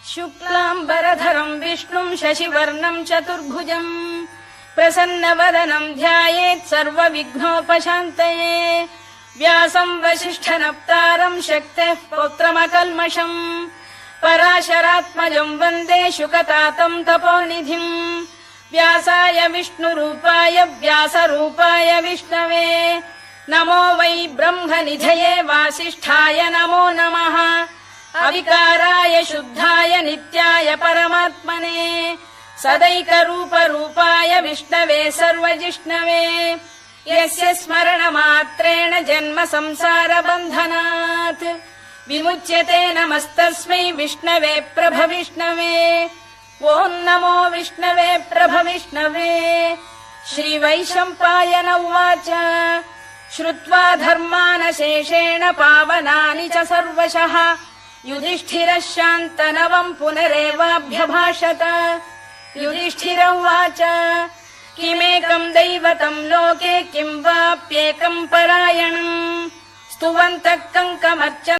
शुक्लाम्बरधरम् विष्णुम् शशिवर्णम् चतुर्भुजम् प्रसन्नवदनम् ध्यायेत् सर्वविघ्नोपशान्तये व्यासम् वसिष्ठनप्तारम् शक्तेः पौत्रमकल्मषम् पराशरात्मजम् वन्दे शुकतातम् तपोनिधिम् व्यासाय विष्णुरूपाय व्यासरूपाय विष्णवे नमो वै ब्रह्मनिधये वासिष्ठाय नमो नमः अविकाराय शुद्धाय नित्याय परमात्मने सदैकरूपरूपाय विष्णवे सर्वजिष्णवे यस्य स्मरणमात्रेण जन्म संसारबन्धनात् विमुच्यते नमस्तस्मै विष्णवे प्रभविष्णवे ॐ नमो विष्णवे प्रभविष्णवे श्रीवैशम्पायन उवाच श्रुत्वा धर्मानशेषेण पावनानि च सर्वशः युधिष्ठिरः शान्तनवम् पुनरेवाभ्यभाषत युधिष्ठिर उवाच किमेकम् दैवतम् लोके किम् वाप्येकम् परायणम् स्तुवन्तः कङ्कमर्चन्तः